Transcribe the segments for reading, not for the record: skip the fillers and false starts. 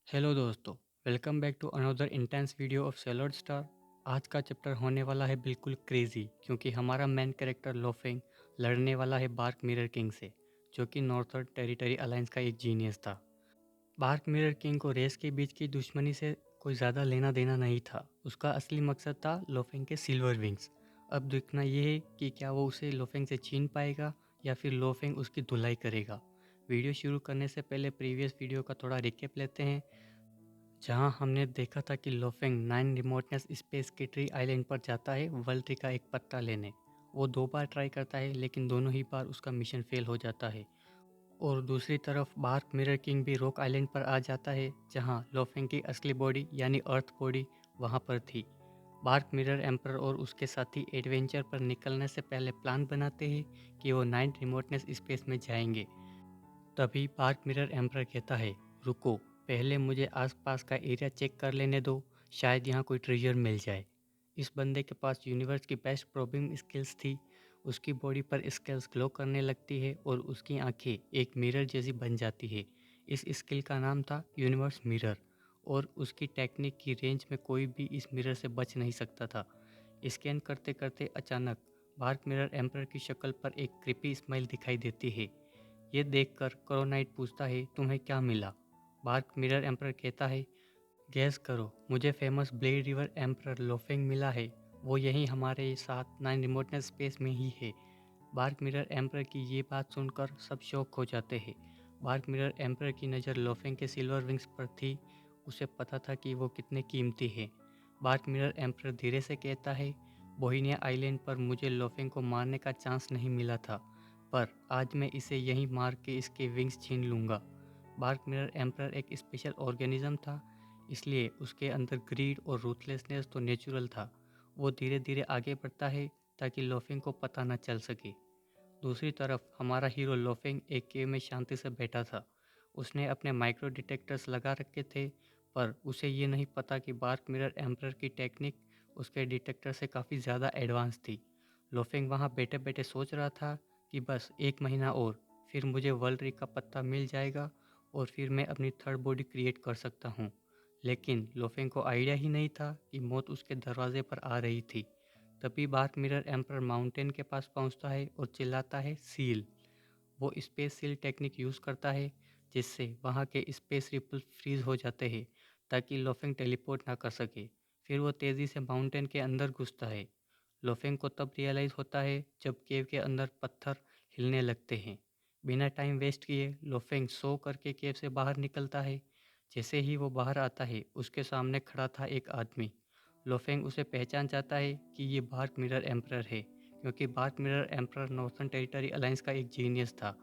Hello दोस्तों, welcome back to another intense video of सेलॉर्ड star. आज का चैप्टर होने वाला है बिल्कुल क्रेजी, क्योंकि हमारा मेन कैरेक्टर लोफेंग लड़ने वाला है बार्क मिरर किंग से, जो कि नॉर्थर्न टेरिटरी अलायंस का एक जीनियस था। बार्क मिरर किंग को रेस के बीच की दुश्मनी से कोई ज़्यादा लेना देना नहीं था। उसका असली मकसद था लोफेंग के सिल्वर विंग्स। अब देखना यह है कि क्या वो उसे लोफेंग से छीन पाएगा या फिर लोफेंग उसकी धुलाई करेगा। वीडियो शुरू करने से पहले प्रीवियस वीडियो का थोड़ा रिकेप लेते हैं, जहां हमने देखा था कि लोफेंग 9 रिमोटनेस स्पेस की ट्री आइलैंड पर जाता है वर्ल्ड ट्री का एक पत्ता लेने। वो 2 बार ट्राई करता है, लेकिन दोनों ही बार उसका मिशन फेल हो जाता है। और दूसरी तरफ बार्क मिरर किंग भी रॉक आइलैंड पर आ जाता है, जहां लोफेंग की असली बॉडी यानी अर्थ बॉडी वहां पर थी। बार्क मिरर एम्पर और उसके साथी एडवेंचर पर निकलने से पहले प्लान बनाते हैं कि वो 9 रिमोटनेस स्पेस में जाएंगे। तभी पार्क मिरर एम्पर कहता है, रुको, पहले मुझे आसपास का एरिया चेक कर लेने दो, शायद यहाँ कोई ट्रेजर मिल जाए। इस बंदे के पास यूनिवर्स की बेस्ट प्रोबिंग स्किल्स थी। उसकी बॉडी पर स्किल्स ग्लो करने लगती है और उसकी आंखें एक मिरर जैसी बन जाती है। इस स्किल का नाम था यूनिवर्स मिरर, और उसकी टेक्निक की रेंज में कोई भी इस मिरर से बच नहीं सकता था। स्कैन करते करते अचानक बार्क मिरर एम्पर की शक्ल पर एक क्रिपी स्माइल दिखाई देती है। ये देखकर क्रोनाइट पूछता है, तुम्हें क्या मिला? बार्क मिरर एम्पर कहता है, गैस करो, मुझे फेमस ब्लेड रिवर एम्पर लोफेंग मिला है। वो यहीं हमारे साथ 9 रिमोटनेस स्पेस में ही है। बार्क मिरर एम्पर की ये बात सुनकर सब शौक हो जाते हैं। बार्क मिरर एम्पर की नज़र लोफेंग के सिल्वर विंग्स पर थी। उसे पता था कि वो कितने कीमती हैं। बार्क मिरर एम्पर धीरे से कहता है, बोहिनिया आइलैंड पर मुझे लोफेंग को मारने का चांस नहीं मिला था, पर आज मैं इसे यहीं मार के इसके विंग्स छीन लूँगा। बार्क मिरर एम्पर एक स्पेशल ऑर्गेनिज्म था, इसलिए उसके अंदर ग्रीड और रूथलेसनेस तो नेचुरल था। वो धीरे धीरे आगे बढ़ता है ताकि लोफिंग को पता न चल सके। दूसरी तरफ हमारा हीरो लोफिंग एक केव में शांति से बैठा था। उसने अपने माइक्रो डिटेक्टर्स लगा रखे थे, पर उसे ये नहीं पता कि बार्क मिरर एम्पर की टेक्निक उसके डिटेक्टर से काफ़ी ज़्यादा एडवांस थी। लोफिंग वहाँ बैठे बैठे सोच रहा था कि बस 1 महीना और, फिर मुझे वर्ल्ड ट्री का पत्ता मिल जाएगा और फिर मैं अपनी थर्ड बॉडी क्रिएट कर सकता हूँ। लेकिन लोफिंग को आइडिया ही नहीं था कि मौत उसके दरवाजे पर आ रही थी। तभी बार्क मिरर एम्पर माउंटेन के पास पहुंचता है और चिल्लाता है, सील। वो स्पेस सील टेक्निक यूज़ करता है, जिससे वहाँ के स्पेस रिपल फ्रीज हो जाते हैं ताकि लोफिंग टेलीपोर्ट ना कर सके। फिर वो तेज़ी से माउंटेन के अंदर घुसता है। लोफिंग को तब रियलाइज़ होता है जब केव के अंदर पत्थर हिलने लगते हैं। बिना टाइम वेस्ट किए लोफिंग सो करके केव से बाहर निकलता है। जैसे ही वो बाहर आता है, उसके सामने खड़ा था एक आदमी। लोफेंग उसे पहचान जाता है कि ये बार्क मिरर एम्परर है, क्योंकि Bark Mirror Emperor Northern Territory Alliance का एक जीनियस था।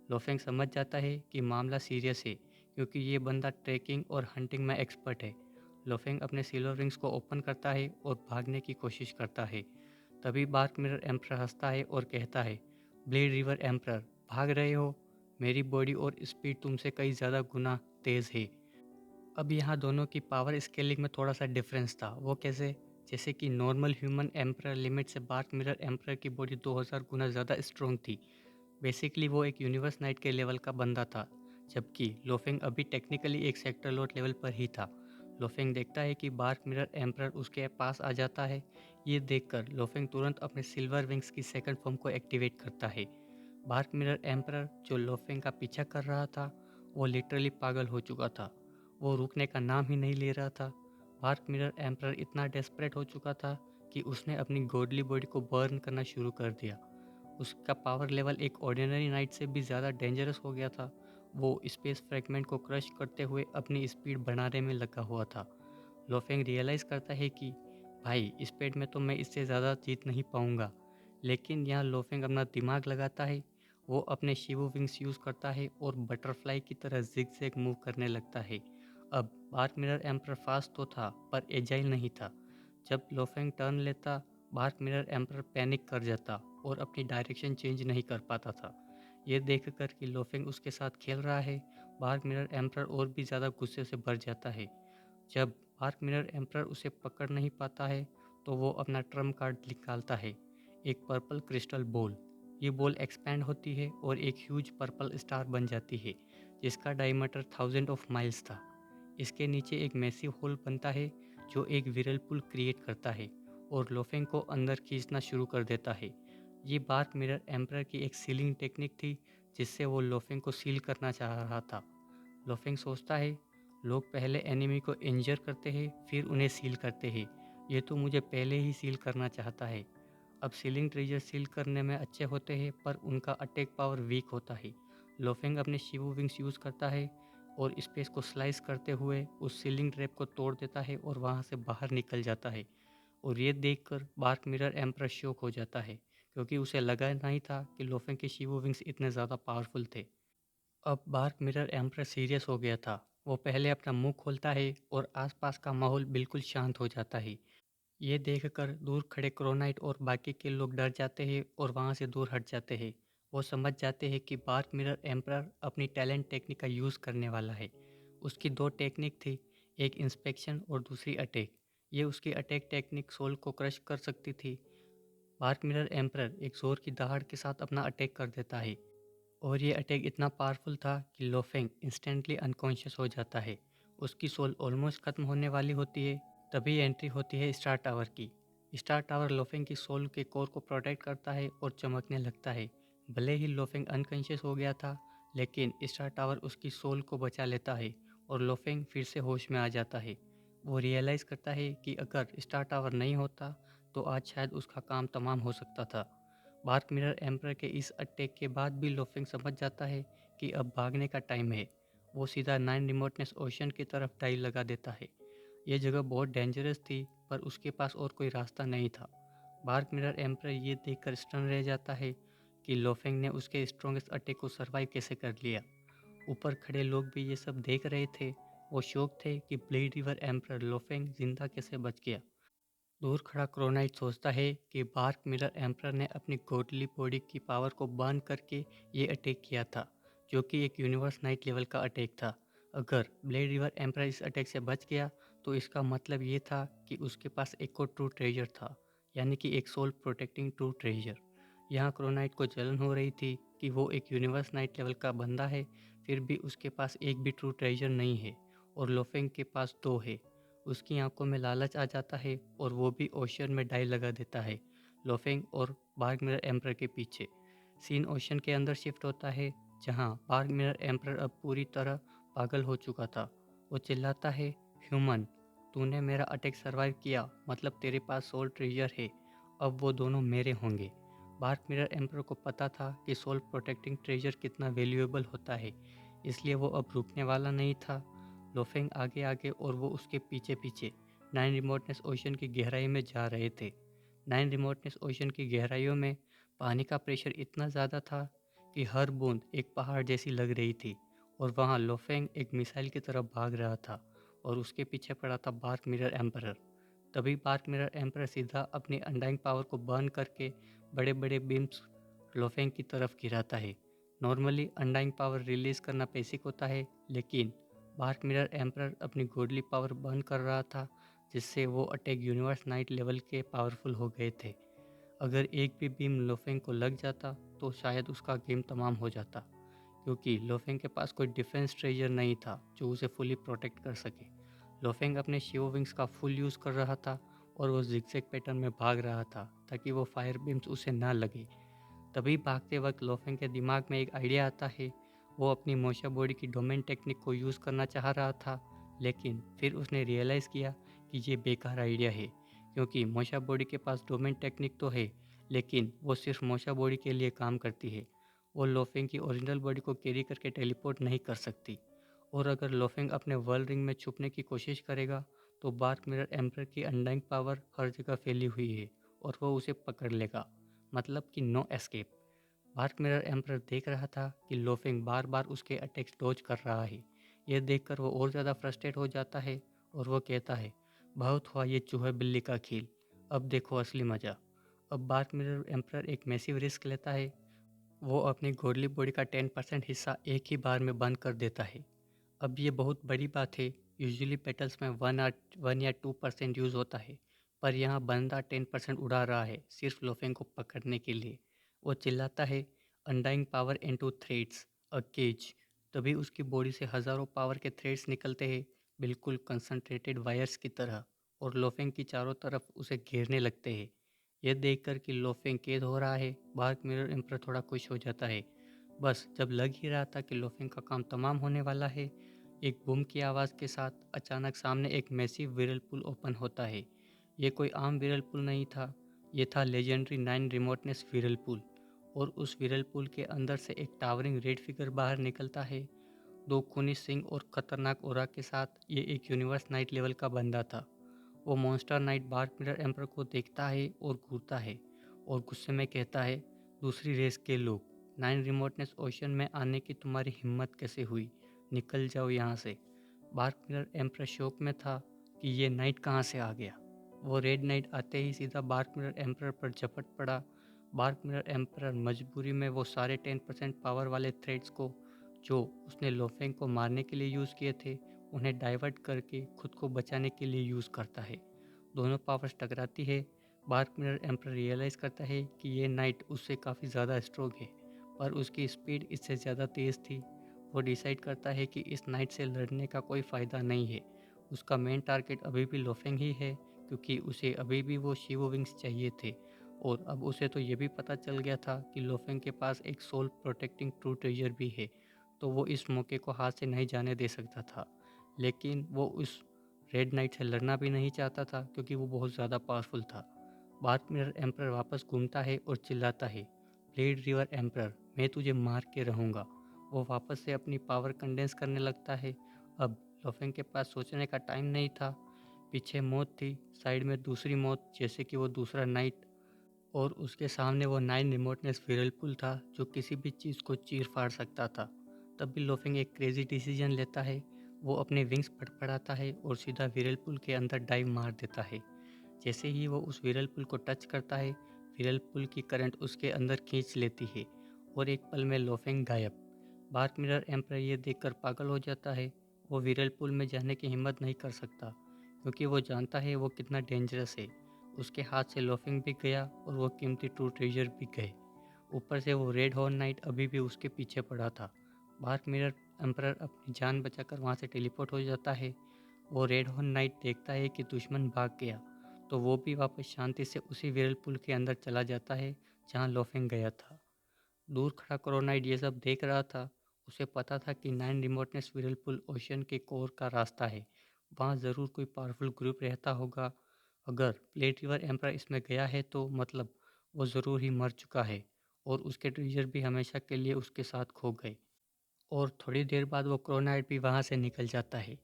लोफेंग समझ जाता है कि मामला सीरियस है, क्योंकि ये बंदा ट्रैकिंग और हंटिंग में एक्सपर्ट है। लोफेंग अपने सिल्वर रिंग्स को ओपन करता है और भागने की कोशिश करता है। तभी बार्क मिरर एम्परर हंसता है और कहता है, ब्लेड रिवर एम्परर, भाग रहे हो? मेरी बॉडी और स्पीड तुमसे कई ज़्यादा गुना तेज़ है। अब यहाँ दोनों की पावर स्केलिंग में थोड़ा सा डिफरेंस था। वो कैसे? जैसे कि नॉर्मल ह्यूमन एम्परर लिमिट से बार्क मिरर एम्परर की बॉडी 2000 गुना ज़्यादा स्ट्रॉन्ग थी। बेसिकली वो एक यूनिवर्स नाइट के लेवल का बंदा था, जबकि लोफिंग अभी टेक्निकली एक सेक्टर लॉर्ड लेवल पर ही था। लोफिंग देखता है कि बार्क मिरर एम्परर उसके पास आ जाता है। ये देखकर लोफिंग तुरंत अपने सिल्वर विंग्स की सेकंड फॉर्म को एक्टिवेट करता है। बार्क मिरर एम्परर जो लोफिंग का पीछा कर रहा था, वो लिटरली पागल हो चुका था। वो रुकने का नाम ही नहीं ले रहा था। बार्क मिरर एम्परर इतना डेस्परेट हो चुका था कि उसने अपनी गॉडली बॉडी को बर्न करना शुरू कर दिया। उसका पावर लेवल एक ऑर्डिनरी नाइट से भी ज़्यादा डेंजरस हो गया था। वो स्पेस फ्रैगमेंट को क्रश करते हुए अपनी स्पीड बढ़ाने में लगा हुआ था। लोफेंग रियलाइज़ करता है कि भाई, स्पीड में तो मैं इससे ज़्यादा जीत नहीं पाऊंगा। लेकिन यहाँ लोफेंग अपना दिमाग लगाता है। वो अपने शिवो विंग्स यूज़ करता है और बटरफ्लाई की तरह जिग जैग मूव करने लगता है। अब बार्क मिरर एम्पर फास्ट तो था, पर एजाइल नहीं था। जब लोफेंग टर्न लेता, बार्क मिरर एम्पर पैनिक कर जाता और अपनी डायरेक्शन चेंज नहीं कर पाता था। ये देखकर कि लोफेंग उसके साथ खेल रहा है, बार्क मिरर एम्पर और भी ज़्यादा गुस्से से भर जाता है। जब बार्क मिरर एम्पर उसे पकड़ नहीं पाता है, तो वो अपना ट्रम्प कार्ड निकालता है, एक पर्पल क्रिस्टल बॉल। ये बॉल एक्सपैंड होती है और एक ह्यूज पर्पल स्टार बन जाती है, जिसका डायमीटर 1000 ऑफ माइल्स था। इसके नीचे एक मैसिव होल बनता है जो एक विरलपुल क्रिएट करता है और लोफेंग को अंदर खींचना शुरू कर देता है। ये बार्क मिरर एम्परर की एक सीलिंग टेक्निक थी जिससे वो लोफेंग को सील करना चाह रहा था। लोफेंग सोचता है, लोग पहले एनिमी को इंजर करते हैं फिर उन्हें सील करते हैं, ये तो मुझे पहले ही सील करना चाहता है। अब सीलिंग ट्रेजर सील करने में अच्छे होते हैं पर उनका अटैक पावर वीक होता है। लोफेंग अपने शिवो विंग्स यूज़ करता है और स्पेस को स्लाइस करते हुए उस सीलिंग ट्रैप को तोड़ देता है और वहाँ से बाहर निकल जाता है। और ये देखकर बार्क मिरर एम्परर शॉक हो जाता है क्योंकि उसे लगा नहीं था कि लोफेंग के शिवो विंग्स इतने ज़्यादा पावरफुल थे। अब बार्क मिरर एम्परर सीरियस हो गया था। वो पहले अपना मुंह खोलता है और आसपास का माहौल बिल्कुल शांत हो जाता है। ये देखकर दूर खड़े क्रोनाइट और बाकी के लोग डर जाते हैं और वहाँ से दूर हट जाते हैं। वो समझ जाते हैं कि बार्क मिरर एम्परर अपनी टैलेंट टेक्निक का यूज़ करने वाला है। उसकी दो टेक्निक थी, एक इंस्पेक्शन और दूसरी अटैक। ये उसकी अटैक टेक्निक सोल को क्रश कर सकती थी। बार्क मिरर एम्परर एक जोर की दहाड़ के साथ अपना अटैक कर देता है और ये अटैक इतना पावरफुल था कि लोफेंग इंस्टेंटली अनकॉन्शियस हो जाता है। उसकी सोल ऑलमोस्ट खत्म होने वाली होती है। तभी एंट्री होती है स्टार टावर की। स्टार टावर लोफेंग की सोल के कोर को प्रोटेक्ट करता है और चमकने लगता है। भले ही लोफेंग अनकॉन्शियस हो गया था, लेकिन स्टार टावर उसकी सोल को बचा लेता है और लोफेंग फिर से होश में आ जाता है। वो रियलाइज़ करता है कि अगर स्टार टावर नहीं होता तो आज शायद उसका काम तमाम हो सकता था। बार्क मिरर एम्परर के इस अटैक के बाद भी लोफिंग समझ जाता है कि अब भागने का टाइम है। वो सीधा नाइन रिमोटनेस ओशन की तरफ डाइव लगा देता है। ये जगह बहुत डेंजरस थी पर उसके पास और कोई रास्ता नहीं था। बार्क मिरर एम्परर ये देखकर स्टन रह जाता है कि लोफेंग ने उसके स्ट्रॉन्गेस्ट अटैक को सरवाइव कैसे कर लिया। ऊपर खड़े लोग भी ये सब देख रहे थे। वो शौक थे कि ब्लेड रिवर एम्परर लोफेंग जिंदा कैसे बच गया। दूर खड़ा क्रोनाइट सोचता है कि बार्क मिरर एम्परर ने अपनी गोडली बॉडी की पावर को बर्न करके ये अटैक किया था, जो कि एक यूनिवर्स नाइट लेवल का अटैक था। अगर ब्लेड रिवर एम्परर इस अटैक से बच गया तो इसका मतलब ये था कि उसके पास एक और ट्रू ट्रेजर था, यानी कि एक सोल प्रोटेक्टिंग ट्रू ट्रेजर। यहाँ क्रोनाइट को जलन हो रही थी कि वो एक यूनिवर्स नाइट लेवल का बंदा है, फिर भी उसके पास एक भी ट्रू ट्रेजर नहीं है और लोफेंग के पास दो है। उसकी आंखों में लालच आ जाता है और वो भी ओशन में डाई लगा देता है, लोफेंग और बार्क मिरर एम्परर के पीछे। सीन ओशन के अंदर शिफ्ट होता है जहाँ बार्क मिरर एम्परर अब पूरी तरह पागल हो चुका था। वो चिल्लाता है, ह्यूमन, तूने मेरा अटैक सर्वाइव किया, मतलब तेरे पास सोल ट्रेजर है। अब वो दोनों मेरे होंगे। बार्क मिरर एम्परर को पता था कि सोल प्रोटेक्टिंग ट्रेजर कितना वैल्यूएबल होता है, इसलिए वो अब रुकने वाला नहीं था। लोफेंग आगे आगे और वो उसके पीछे पीछे नाइन रिमोटनेस ओशन की गहराई में जा रहे थे। नाइन रिमोटनेस ओशन की गहराइयों में पानी का प्रेशर इतना ज़्यादा था कि हर बूंद एक पहाड़ जैसी लग रही थी और वहाँ लोफेंग एक मिसाइल की तरफ भाग रहा था और उसके पीछे पड़ा था बार्क मिरर एम्परर। तभी बार्क मिरर एम्परर सीधा अपनी अनडाइंग पावर को बर्न करके बड़े बड़े बीम्स लोफेंग की तरफ गिराता है। नॉर्मली अनडाइंग पावर रिलीज करना बेसिक होता है, लेकिन बार्क मिरर एम्परर अपनी गॉडली पावर बर्न कर रहा था जिससे वो अटैक यूनिवर्स नाइट लेवल के पावरफुल हो गए थे। अगर एक भी बीम लोफेंग को लग जाता तो शायद उसका गेम तमाम हो जाता, क्योंकि लोफेंग के पास कोई डिफेंस ट्रेजर नहीं था जो उसे फुली प्रोटेक्ट कर सके। लोफेंग अपने शिव विंग्स का फुल यूज़ कर रहा था और वो जिगजैग पैटर्न में भाग रहा था ताकि वो फायर बीम्स उसे ना लगे। तभी भागते वक्त लोफेंग के दिमाग में एक आइडिया आता है। वो अपनी मोशा बॉडी की डोमेन टेक्निक को यूज़ करना चाह रहा था, लेकिन फिर उसने रियलाइज़ किया कि ये बेकार आइडिया है, क्योंकि मोशा बॉडी के पास डोमेन टेक्निक तो है, लेकिन वो सिर्फ मोशा बॉडी के लिए काम करती है। वो लोफेंग की ओरिजिनल बॉडी को कैरी करके टेलीपोर्ट नहीं कर सकती। और अगर लोफेंग अपने वर्ल्ड रिंग में छुपने की कोशिश करेगा तो बार्क मिरर एम्परर की अनडाइंग पावर हर जगह फैली हुई है और वो उसे पकड़ लेगा, मतलब कि no escape. Bark Mirror Emperor देख रहा था कि लोफिंग बार बार उसके अटैक्स डॉज कर रहा है। यह देखकर वो और ज़्यादा फ्रस्ट्रेट हो जाता है और वो कहता है, बहुत हुआ ये चूहे बिल्ली का खेल, अब देखो असली मज़ा। अब बार्क मिरर एम्परर एक मैसिव रिस्क लेता है। वो अपनी गोडली बॉडी का 10% हिस्सा एक ही बार में बंद कर देता है। अब ये बहुत बड़ी बात है। यूजुअली पेटल्स में 1 या 2% यूज़ होता है, पर यहाँ बंदा 10% उड़ा रहा है सिर्फ लोफेंग को पकड़ने के लिए। वो चिल्लाता है, undying power into threads, a cage. तभी उसकी बॉडी से हज़ारों पावर के थ्रेड्स निकलते हैं बिल्कुल कंसंट्रेटेड वायर्स की तरह, और लोफेंग की चारों तरफ उसे घेरने लगते हैं। यह देखकर कि लोफेंग कैद हो रहा है, बार्क मिरर एम्पर थोड़ा खुश हो जाता है। बस जब लग ही रहा था कि लोफेंग का काम तमाम होने वाला है, एक बूम की आवाज़ के साथ अचानक सामने एक मैसिव व्हिरलपूल ओपन होता है। ये कोई आम व्हिरलपूल नहीं था, ये था लेजेंडरी 9 रिमोटनेस व्हिरलपूल। और उस व्हिरलपूल के अंदर से एक टावरिंग रेड फिगर बाहर निकलता है, दो खूनी सिंह और खतरनाक ओरा के साथ। ये एक यूनिवर्स नाइट लेवल का बंदा था। वो monster knight Bark Mirror Emperor को देखता है और घूरता है और गुस्से में कहता है, दूसरी रेस के लोग, 9 रिमोटनेस ओशन में आने की तुम्हारी हिम्मत कैसे हुई? निकल जाओ यहाँ से। बार्क मिरर एम्पर शौक में था कि ये नाइट कहाँ से आ गया। वो रेड नाइट आते ही सीधा बार्क मिरर एम्पर पर झपट पड़ा। बार्क मिरर एम्पर मजबूरी में वो सारे 10% पावर वाले थ्रेड्स को जो उसने लोफेंग को मारने के लिए यूज़ किए थे, उन्हें डाइवर्ट करके खुद को बचाने के लिए यूज़ करता है। दोनों पावर्स टकराती है। बार्क मिरर एम्पर रियलाइज़ करता है कि ये नाइट उससे काफ़ी ज़्यादा स्ट्रोंग है, पर उसकी स्पीड इससे ज़्यादा तेज़ थी। वो डिसाइड करता है कि इस नाइट से लड़ने का कोई फ़ायदा नहीं है। उसका मेन टारगेट अभी भी लोफेंग ही है, क्योंकि उसे अभी भी वो शिवो विंग्स चाहिए थे। और अब उसे तो ये भी पता चल गया था कि लोफेंग के पास एक सोल प्रोटेक्टिंग ट्रू ट्रेजर भी है, तो वो इस मौके को हाथ से नहीं जाने दे सकता था। लेकिन वो उस रेड नाइट से लड़ना भी नहीं चाहता था, क्योंकि वो बहुत ज़्यादा पावरफुल था। बार्क मिरर एम्पर वापस घूमता है और चिल्लाता है, ब्लेड रिवर एम्पर, मैं तुझे मार के रहूँगा। वो वापस से अपनी पावर कंडेंस करने लगता है। अब लोफेंग के पास सोचने का टाइम नहीं था। पीछे मौत थी, साइड में दूसरी मौत, जैसे कि वो दूसरा नाइट, और उसके सामने वो 9 रिमोटनेस व्हिरलपूल था जो किसी भी चीज़ को चीर फाड़ सकता था। तब भी लोफिंग एक क्रेजी डिसीजन लेता है। वो अपने विंग्स फड़फड़ाता है और सीधा व्हिरलपूल के अंदर डाइव मार देता है। जैसे ही वो उस व्हिरलपूल को टच करता है, व्हिरलपूल की करंट उसके अंदर खींच लेती है और एक पल में लोफिंग गायब। बार्क मिरर एम्पर ये देखकर पागल हो जाता है। वो व्हिरलपूल में जाने की हिम्मत नहीं कर सकता, क्योंकि वो जानता है वो कितना डेंजरस है। उसके हाथ से लोफिंग भी गया और वो कीमती ट्रू ट्रेजर भी गए। ऊपर से वो रेड हॉर्न नाइट अभी भी उसके पीछे पड़ा था। बार्क मिरर एम्परर अपनी जान बचाकर वहाँ से टेलीपोर्ट हो जाता है। वो रेड हॉर्न नाइट देखता है कि दुश्मन भाग गया, तो वो भी वापस शांति से उसी व्हिरलपूल के अंदर चला जाता है जहाँ लोफिंग गया था। दूर खड़ा क्रोनाइट ये सब देख रहा था। उसे पता था कि 9 रिमोटनेस व्हिरलपूल ओशन के कोर का रास्ता है। वहाँ ज़रूर कोई पावरफुल ग्रुप रहता होगा। अगर प्लेट रिवर एम्पर इसमें गया है तो मतलब वो ज़रूर ही मर चुका है, और उसके ट्रेजर भी हमेशा के लिए उसके साथ खो गए। और थोड़ी देर बाद वो क्रोनाइट भी वहाँ से निकल जाता है।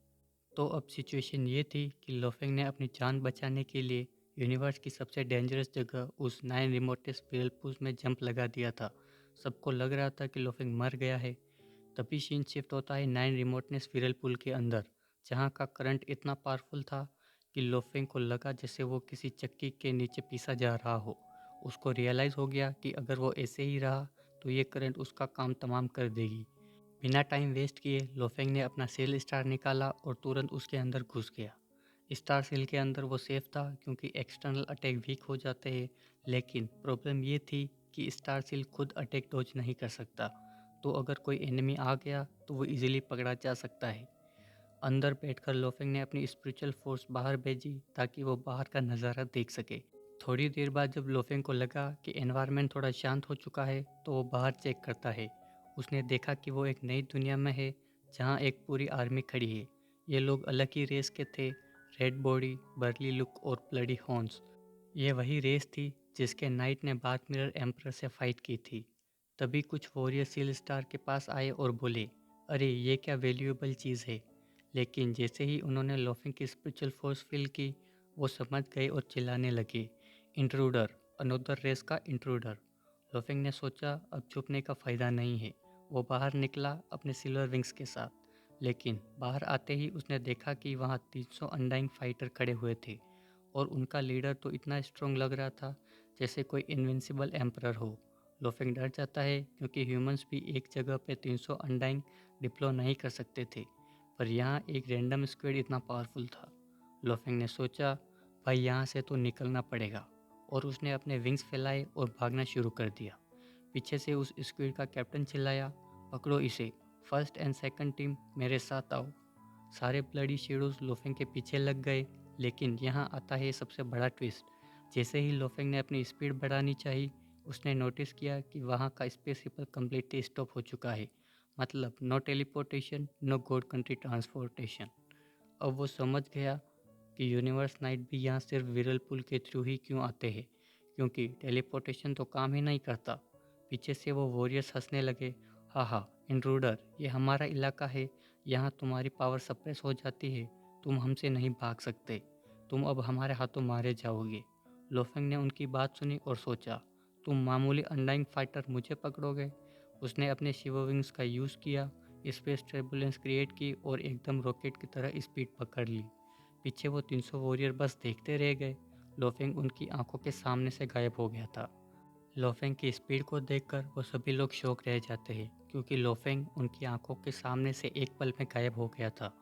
तो अब सिचुएशन ये थी कि लोफिंग ने अपनी जान बचाने के लिए यूनिवर्स की सबसे डेंजरस जगह उस 9 रिमोटेस्ट व्हिरलपूल्स में जंप लगा दिया था। सबको लग रहा था कि लोफिंग मर गया है। तभी सीन शिफ्ट होता है 9 रिमोटनेस व्हिरलपूल के अंदर, जहाँ का करंट इतना पावरफुल था कि लोफिंग को लगा जैसे वो किसी चक्की के नीचे पीसा जा रहा हो। उसको रियलाइज़ हो गया कि अगर वो ऐसे ही रहा तो ये करंट उसका काम तमाम कर देगी। बिना टाइम वेस्ट किए लोफेंग ने अपना सेल स्टार निकाला और तुरंत उसके अंदर घुस गया। स्टार सेल के अंदर वो सेफ था, क्योंकि एक्सटर्नल अटैक वीक हो जाते हैं। लेकिन प्रॉब्लम ये थी कि स्टार सेल खुद अटैक डॉज नहीं कर सकता, तो अगर कोई एनिमी आ गया तो वो इजीली पकड़ा जा सकता है। अंदर बैठकर लोफिंग ने अपनी स्पिरिचुअल फोर्स बाहर भेजी ताकि वो बाहर का नज़ारा देख सके। थोड़ी देर बाद जब लोफिंग को लगा कि एनवायरनमेंट थोड़ा शांत हो चुका है, तो वो बाहर चेक करता है। उसने देखा कि वो एक नई दुनिया में है, जहाँ एक पूरी आर्मी खड़ी है। ये लोग अलग ही रेस के थे, रेड बॉडी, बर्ली लुक और ब्लडी हॉर्न्स। ये वही रेस थी जिसके नाइट ने बार्क मिरर एम्पर से फाइट की थी। तभी कुछ वॉरियर सील स्टार के पास आए और बोले, अरे ये क्या वैल्यूएबल चीज़ है। लेकिन जैसे ही उन्होंने लोफिंग की स्पिरिचुअल फोर्स फील की, वो समझ गए और चिल्लाने लगे, इंट्रूडर, अनोदर रेस का इंट्रूडर। लोफिंग ने सोचा अब छुपने का फ़ायदा नहीं है। वो बाहर निकला अपने सिल्वर विंग्स के साथ। लेकिन बाहर आते ही उसने देखा कि वहाँ 300 अनडाइंग फाइटर खड़े हुए थे, और उनका लीडर तो इतना स्ट्रॉन्ग लग रहा था जैसे कोई इनविंसिबल एम्परर हो। लोफिंग डर जाता है, क्योंकि ह्यूमंस भी एक जगह पे 300 अनडाइंग डिप्लो नहीं कर सकते थे, पर यहाँ एक रैंडम स्क्वाड इतना पावरफुल था। लोफिंग ने सोचा, भाई यहाँ से तो निकलना पड़ेगा, और उसने अपने विंग्स फैलाए और भागना शुरू कर दिया। पीछे से उस स्क्वाड का कैप्टन चिल्लाया, पकड़ो इसे, फर्स्ट एंड सेकंड टीम मेरे साथ आओ। सारे ब्लडी शेडोज लोफेंग के पीछे लग गए। लेकिन यहाँ आता है सबसे बड़ा ट्विस्ट। जैसे ही लोफेंग ने अपनी स्पीड बढ़ानी चाहिए, उसने नोटिस किया कि वहाँ का स्पेस शिपल कम्प्लीटली स्टॉप हो चुका है। मतलब no teleportation, no god country transportation. अब वो समझ गया कि यूनिवर्स नाइट भी यहाँ सिर्फ विरलपुल के थ्रू ही क्यों आते हैं, क्योंकि टेलीपोर्टेशन तो काम ही नहीं करता। पीछे से वो वॉरियर्स हंसने लगे। हाँ हाँ, इंट्रूडर, ये हमारा इलाका है, यहाँ तुम्हारी पावर सप्रेस हो जाती है, तुम हमसे नहीं भाग सकते, तुम अब हमारे हाथों मारे जाओगे। लोफेंग ने उनकी बात सुनी और सोचा, तुम मामूली अनडाइंग फाइटर मुझे पकड़ोगे। उसने अपने शिवोविंग्स का यूज़ किया, स्पेस टर्बुलेंस क्रिएट की और एकदम रॉकेट की तरह स्पीड पकड़ ली। पीछे वो 300 वॉरियर बस देखते रह गए। लोफेंग उनकी आंखों के सामने से गायब हो गया था। लोफेंग की स्पीड को देखकर वो सभी लोग शौक रह जाते हैं, क्योंकि लोफेंग उनकी आंखों के सामने से एक पल में गायब हो गया था।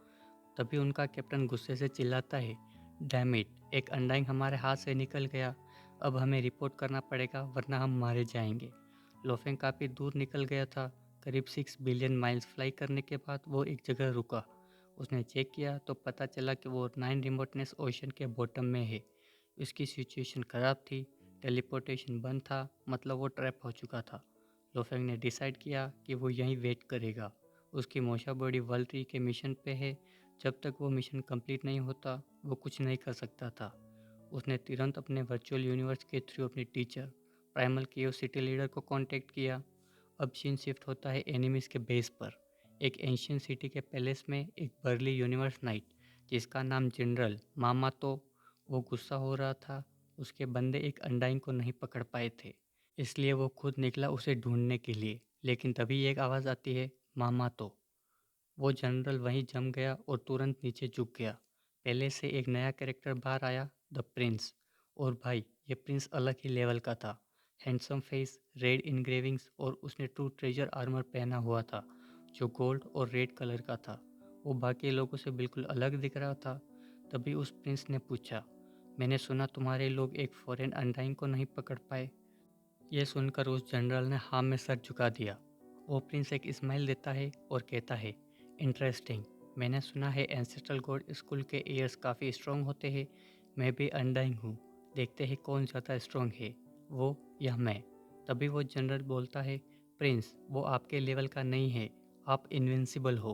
तभी उनका कैप्टन गुस्से से चिल्लाता है, डैम इट, एक अंडाइंग हमारे हाथ से निकल गया, अब हमें रिपोर्ट करना पड़ेगा वरना हम मारे जाएंगे। लोफेंग काफ़ी दूर निकल गया था। करीब 6 बिलियन माइल्स फ्लाई करने के बाद वो एक जगह रुका। उसने चेक किया तो पता चला कि वो 9 रिमोटनेस ओशन के बॉटम में है। उसकी सिचुएशन ख़राब थी, टेलीपोर्टेशन बंद था, मतलब वो ट्रैप हो चुका था। लोफेंग ने डिसाइड किया कि वो यहीं वेट करेगा। उसकी मोशा बॉडी वर्ल्ड ट्री के मिशन पे है। जब तक वो मिशन कंप्लीट नहीं होता, वो कुछ नहीं कर सकता था। उसने तुरंत अपने वर्चुअल यूनिवर्स के थ्रू अपनी टीचर प्राइमल केओ सिटी लीडर को कांटेक्ट किया। अब सीन शिफ्ट होता है एनिमीज के बेस पर। एक एंशियंट सिटी के पैलेस में एक बर्ली यूनिवर्स नाइट, जिसका नाम जनरल मामातो, वो गुस्सा हो रहा था। उसके बंदे एक अंडाइन को नहीं पकड़ पाए थे, इसलिए वो खुद निकला उसे ढूंढने के लिए। लेकिन तभी एक आवाज़ आती है, मामातो। वो जनरल वहीं जम गया और तुरंत नीचे झुक गया। पहले से एक नया कैरेक्टर बाहर आया, द प्रिंस। और भाई, ये प्रिंस अलग ही लेवल का था। हैंडसम फेस, रेड इनग्रेविंग्स और उसने ट्रू ट्रेजर आर्मर पहना हुआ था, जो गोल्ड और रेड कलर का था। वो बाकी लोगों से बिल्कुल अलग दिख रहा था। तभी उस प्रिंस ने पूछा, मैंने सुना तुम्हारे लोग एक फॉरेन अनडाइन को नहीं पकड़ पाए। ये सुनकर उस जनरल ने हाँ में सर झुका दिया। वो प्रिंस एक स्माइल देता है और कहता है, इंटरेस्टिंग, मैंने सुना है एंसेस्ट्रल गॉड स्कूल के ईयर्स काफ़ी स्ट्रॉन्ग होते हैं। मैं भी अनडाइंग हूँ, देखते हैं कौन ज़्यादा स्ट्रॉन्ग है, वो या मैं। तभी वो जनरल बोलता है, प्रिंस वो आपके लेवल का नहीं है, आप इनविंसिबल हो।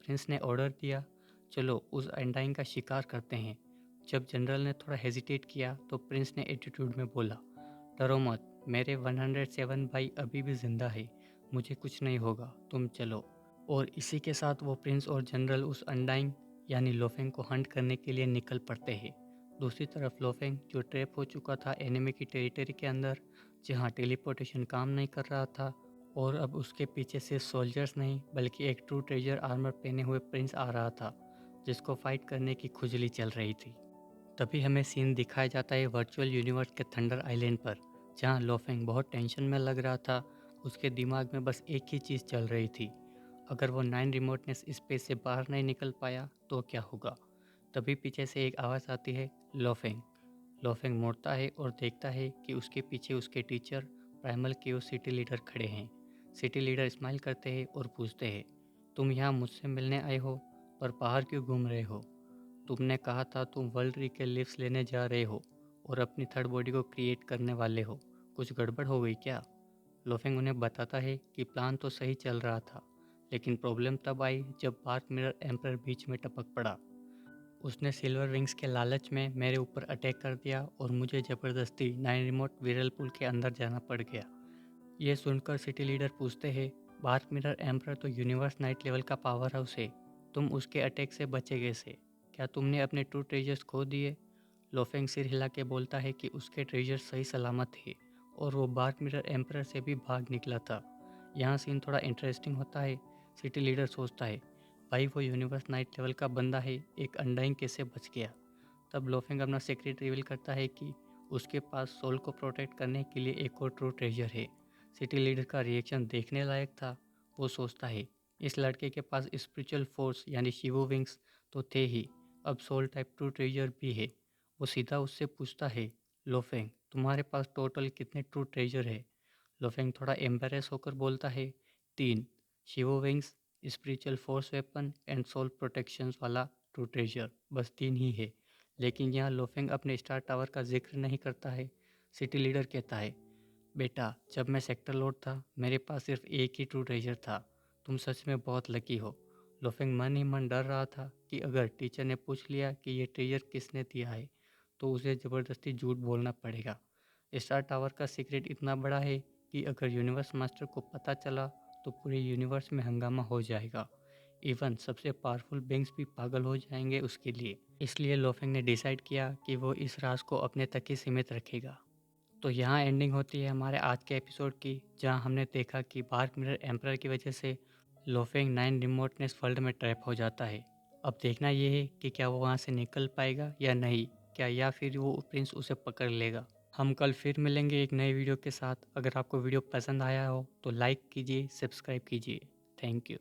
प्रिंस ने ऑर्डर दिया, चलो उस अनडाइंग का शिकार करते हैं। जब जनरल ने थोड़ा हेजिटेट किया तो प्रिंस ने एटीट्यूड में बोला, डरो मत, मेरे 107 भाई अभी भी जिंदा है, मुझे कुछ नहीं होगा, तुम चलो। और इसी के साथ वो प्रिंस और जनरल उस अनडाइंग यानी लोफेंग को हंट करने के लिए निकल पड़ते हैं। दूसरी तरफ लोफेंग, जो ट्रैप हो चुका था एनिमी की टेरिटरी के अंदर, जहाँ टेलीपोर्टेशन काम नहीं कर रहा था, और अब उसके पीछे से सोल्जर्स नहीं बल्कि एक ट्रू ट्रेजर आर्मर पहने हुए प्रिंस आ रहा था, जिसको फाइट करने की खुजली चल रही थी। तभी हमें सीन दिखाया जाता है वर्चुअल यूनिवर्स के थंडर आइलैंड पर, जहाँ लोफेंग बहुत टेंशन में लग रहा था। उसके दिमाग में बस एक ही चीज़ चल रही थी, अगर वो 9 रिमोटनेस स्पेस से बाहर नहीं निकल पाया तो क्या होगा। तभी पीछे से एक आवाज़ आती है, लोफेंग। लोफेंग मुड़ता है और देखता है कि उसके पीछे उसके टीचर प्राइमल केओ सिटी लीडर खड़े हैं। सिटी लीडर स्माइल करते हैं और पूछते हैं, तुम यहाँ मुझसे मिलने आए हो, पर बाहर क्यों घूम रहे हो? तुमने कहा था तुम वर्ल्ड री के लिव्स लेने जा रहे हो और अपनी थर्ड बॉडी को क्रिएट करने वाले हो, कुछ गड़बड़ हो गई क्या? लोफेंग उन्हें बताता है कि प्लान तो सही चल रहा था, लेकिन प्रॉब्लम तब आई जब बार्क मिरर एम्पर बीच में टपक पड़ा। उसने सिल्वर रिंग्स के लालच में मेरे ऊपर अटैक कर दिया और मुझे ज़बरदस्ती 9 रिमोट विरलपुल के अंदर जाना पड़ गया। ये सुनकर सिटी लीडर पूछते हैं, बार्क मिरर एम्पर तो यूनिवर्स नाइट लेवल का पावर हाउस है, तुम उसके अटैक से बचे कैसे? क्या तुमने अपने ट्रू ट्रेजर्स खो दिए? लोफेंग सिर हिला के बोलता है कि उसके ट्रेजर्स सही सलामत थे और वो बार्क मिरर एम्पर से भी भाग निकला था। यहाँ सीन थोड़ा इंटरेस्टिंग होता है। सिटी लीडर सोचता है, भाई वो यूनिवर्स नाइट लेवल का बंदा है, एक अनडाइंग कैसे बच गया? तब लोफेंग अपना सीक्रेट रिवील करता है कि उसके पास सोल को प्रोटेक्ट करने के लिए एक और ट्रू ट्रेजर है। सिटी लीडर का रिएक्शन देखने लायक था। वो सोचता है, इस लड़के के पास स्पिरिचुअल फोर्स यानी शिवो विंग्स तो थे ही, अब सोल टाइप ट्रू ट्रेजर भी है। वो सीधा उससे पूछता है, लोफेंग तुम्हारे पास टोटल कितने ट्रू ट्रेजर है? लोफेंग थोड़ा एम्बेरस होकर बोलता है, 3, शिवो wings, spiritual force weapon and soul protections वाला ट्रू ट्रेजर, बस 3 ही है। लेकिन यहाँ लोफेंग अपने स्टार टावर का जिक्र नहीं करता है। सिटी लीडर कहता है, बेटा जब मैं सेक्टर लॉर्ड था मेरे पास सिर्फ एक ही ट्रू ट्रेजर था। तुम सच में बहुत लकी हो। लोफेंग मन ही मन डर रहा था कि अगर टीचर ने पूछ लिया कि ये ट्रेजर किसने दिया है तो उसे ज़बरदस्ती झूठ बोलना पड़ेगा। स्टार टावर का सीक्रेट इतना बड़ा है कि अगर यूनिवर्स मास्टर को पता चला तो पूरे यूनिवर्स में हंगामा हो जाएगा। इवन सबसे पावरफुल बिंग्स भी पागल हो जाएंगे उसके लिए। इसलिए लोफेंग ने डिसाइड किया कि वो इस राज को अपने तक ही सीमित रखेगा। तो यहाँ एंडिंग होती है हमारे आज के एपिसोड की, जहाँ हमने देखा कि डार्क मिरर एम्परर की वजह से लोफेंग 9 रिमोटनेस वर्ल्ड में ट्रैप हो जाता है। अब देखना ये है कि क्या वो वहाँ से निकल पाएगा या नहीं, क्या या फिर वो प्रिंस उसे पकड़ लेगा। हम कल फिर मिलेंगे एक नए वीडियो के साथ। अगर आपको वीडियो पसंद आया हो तो लाइक कीजिए, सब्सक्राइब कीजिए। Thank you.